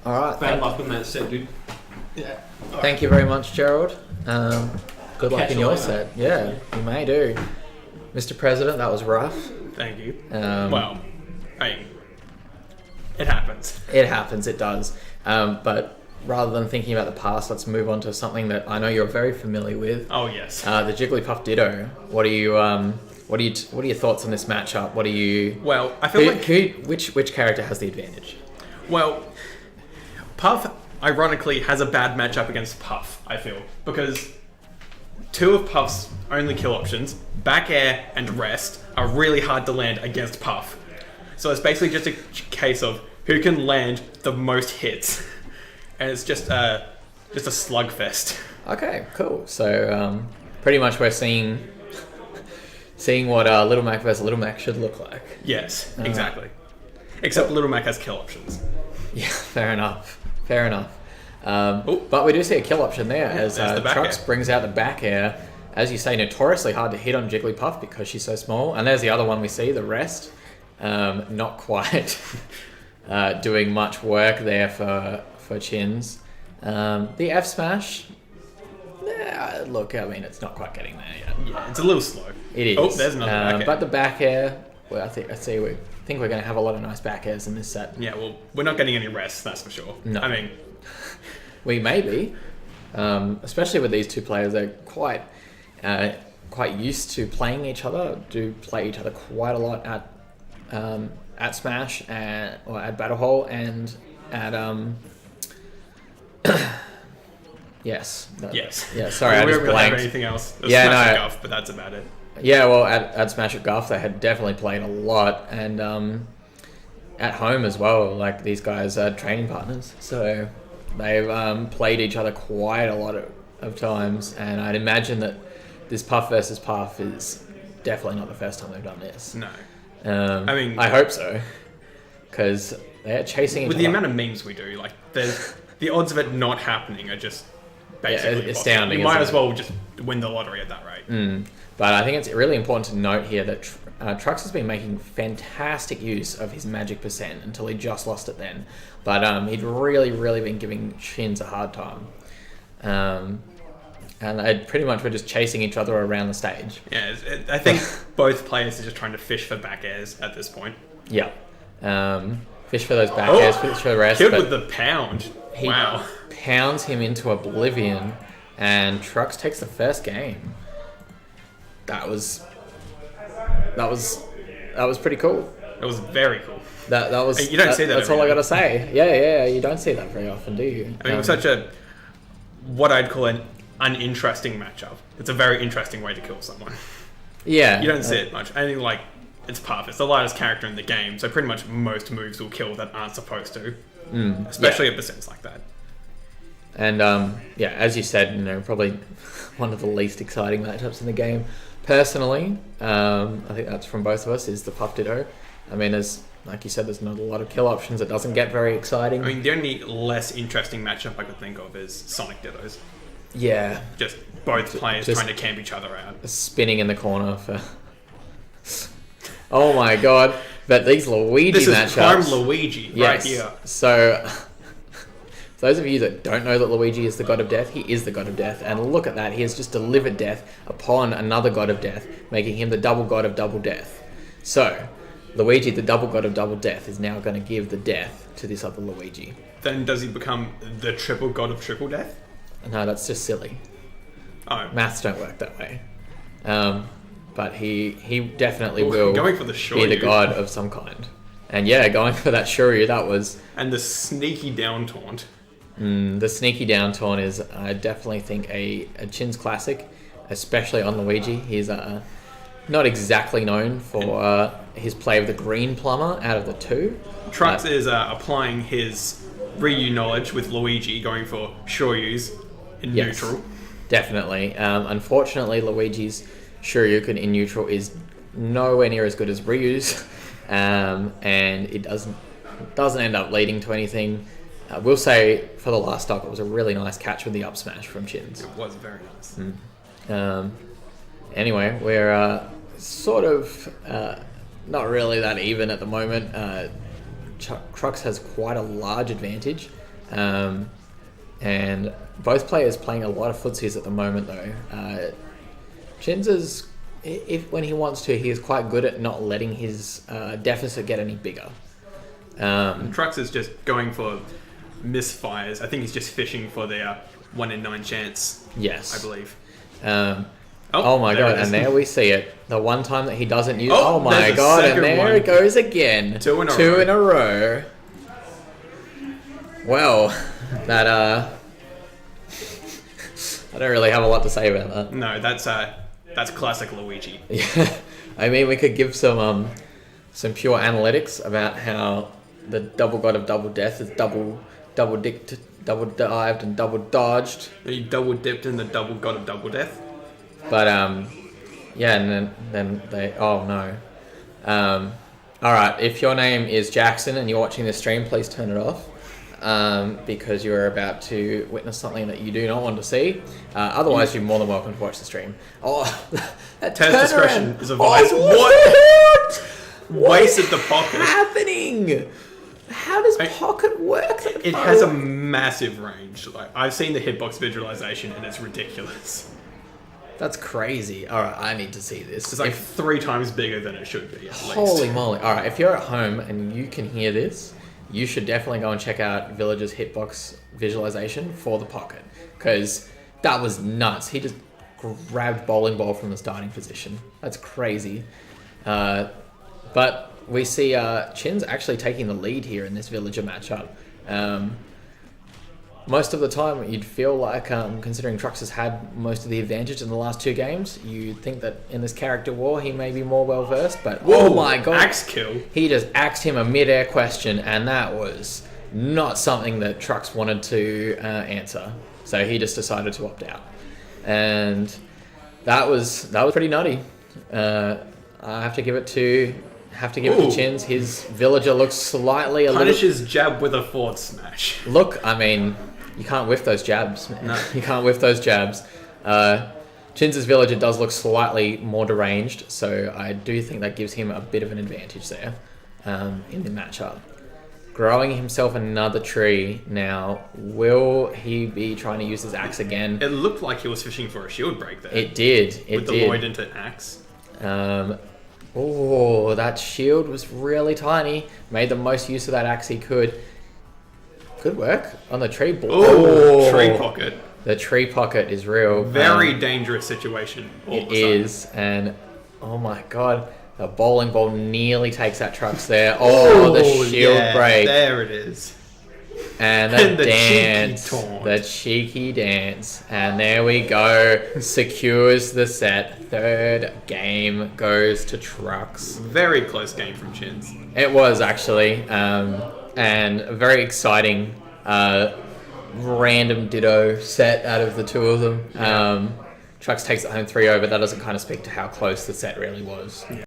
All right. Bad luck on that set, dude. Yeah. Thank you very much, Gerald. Good luck Catch in you your later. set. Yeah, you may do. Mr. President, that was rough. Thank you. Um, It happens. It happens, it does. But rather than thinking about the past, let's move on to something that I know you're very familiar with. Oh, yes. The Jigglypuff Ditto. What are your thoughts on this matchup? What are you? Well, I feel Which character has the advantage? Well, Puff, ironically, has a bad matchup against Puff, I feel. Because two of Puff's only kill options, back air and rest, are really hard to land against Puff. So it's basically just a case of who can land the most hits. And it's just a slugfest. Okay, cool. So pretty much we're seeing what Little Mac versus Little Mac should look like. Yes, exactly. Except Little Mac has kill options. Yeah, fair enough. But we do see a kill option there as there's the back Trux air. brings out the back air. As you say, notoriously hard to hit on Jigglypuff because she's so small. And there's the other one we see, the rest. Not quite doing much work there for Chins. The F smash. Look, I mean, it's not quite getting there yet. Yeah, it's a little slow. It is. Oh, there's another back air. But the back air, well, I think we're going to have a lot of nice back airs in this set. Yeah, well, we're not getting any rest, that's for sure. No. I mean, We may be, especially with these two players. They're quite used to playing each other. Do play each other quite a lot at Smash or at Battle Hole and at yes. yes. Yeah. Sorry, I we just don't really have blanked. anything else. There's Yeah, Smash and no. Guff, but that's about it. Yeah, well, at Smash at Golf, they had definitely played a lot, and at home as well. Like, these guys are training partners, so they've played each other quite a lot of times, and I'd imagine that this Puff versus Puff is definitely not the first time they've done this. No. I mean- I hope so, because they're chasing each With other. the amount of memes we do, like, the odds of it not happening are just basically astounding, You might isn't as well just win the lottery at that rate. But I think it's really important to note here that Trux has been making fantastic use of his magic percent until he just lost it then. But he'd really, really been giving Chins a hard time. And they pretty much were just chasing each other around the stage. Yeah, I think both players are just trying to fish for back airs at this point. Yeah. Fish for those back airs, fish for the rest. Killed but with the pound. he Wow. pounds him into oblivion, and Trux takes the first game. That was pretty cool. It was very cool. That was. You don't see that That's every all I day. gotta say. Yeah. You don't see that very often, do you? I mean, it was such a, what I'd call an uninteresting matchup. It's a very interesting way to kill someone. Yeah. You don't see it much. I think, like, it's Puff. It's the lightest character in the game, so pretty much most moves will kill that aren't supposed to. Especially at percents like that. And as you said, probably one of the least exciting matchups in the game. Personally, I think that's from both of us, is the Puff Ditto. I mean, like you said, there's not a lot of kill options. It doesn't get very exciting. I mean, the only less interesting matchup I could think of is Sonic Dittos. Yeah. Just both players just- trying to camp each other out. Spinning in the corner for... Oh my god. But these Luigi This is matchups... prime Luigi right here. So, those of you that don't know that Luigi is the god of death, he is the god of death. And look at that, he has just delivered death upon another god of death, making him the double god of double death. So, Luigi, the double god of double death, is now going to give the death to this other Luigi. Then does he become the triple god of triple death? No, that's just silly. Oh. Maths don't work that way. But he definitely will Going for the be the Shoryu. god of some kind. And yeah, going for that Shoryu, that was... And the sneaky down taunt. The sneaky down taunt is, I definitely think, a Chins classic, especially on Luigi. He's not exactly known for his play of the green plumber out of the two. Trux is applying his Ryu knowledge with Luigi, going for Shoryus in Yes. neutral. Definitely. Unfortunately, Luigi's Shoryuken in neutral is nowhere near as good as Ryu's, and it doesn't end up leading to anything. We'll say for the last stock, it was a really nice catch with the up smash from Chins. It was very nice. Anyway, we're sort of not really that even at the moment. Crux has quite a large advantage. And both players playing a lot of footsies at the moment, though. Chins is, if when he wants to, he is quite good at not letting his deficit get any bigger. Trux is just going for misfires. I think he's just fishing for the 1 in 9 chance. Yes. I believe. Oh my there god, it is. and there we see it. The one time that he doesn't use... Oh, Oh, my there's a god, and second there one. it goes again. Two in a Two row. in a row. Well, that... I don't really have a lot to say about that. No, that's classic Luigi. Yeah, I mean, we could give some pure analytics about how the double god of double death is double dived and double dodged. He double dipped in the double god of double death. But yeah, and then they... Oh no. All right, if your name is Jackson and you're watching this stream, please turn it off. Because you're about to witness something that you do not want to see. Otherwise, you're more than welcome to watch the stream. Oh, that Test discretion turnaround. is advised. Oh, what? Wasted the What's pocket. happening? How does pocket work? It has a massive range. Like, I've seen the hitbox visualization and it's ridiculous. That's crazy. All right, I need to see this. It's like 3 times bigger than it should be, at Holy least. moly. All right, if you're at home and you can hear this, you should definitely go and check out Village's hitbox visualization for the pocket, because that was nuts. He just grabbed bowling ball from the starting position. That's crazy. But we see Chin's actually taking the lead here in this Villager matchup. Most of the time, you'd feel like, considering Trux has had most of the advantage in the last 2 games, you'd think that in this character war, he may be more well-versed, but Whoa, oh my god. Axe kill. He just axed him a mid-air question, and that was not something that Trux wanted to answer. So he just decided to opt out. And that was pretty nutty. I have to give it to Chins. His Villager looks slightly a little... Punishes jab with a forward smash. Look, I mean, you can't whiff those jabs, man. No. You can't whiff those jabs. Chins' Villager does look slightly more deranged, so I do think that gives him a bit of an advantage there in the matchup. Growing himself another tree now. Will he be trying to use his axe again? It looked like he was fishing for a shield break there. It did. with the Lloyd into axe. Oh, that shield was really tiny. Made the most use of that axe he could. Good work on the tree ball. Oh, tree pocket. The tree pocket is real. Very dangerous situation. All of It a sudden. is, and oh my god, the bowling ball nearly takes that Trux there. Oh, the shield break. There it is. And the, And the cheeky dance. taunt. The cheeky dance. And there we go. Secures the set. Third game goes to Trux. Very close game from Chins. It was actually. And a very exciting random ditto set out of the 2 of them. Trux takes it home 3-0, but that doesn't kind of speak to how close the set really was.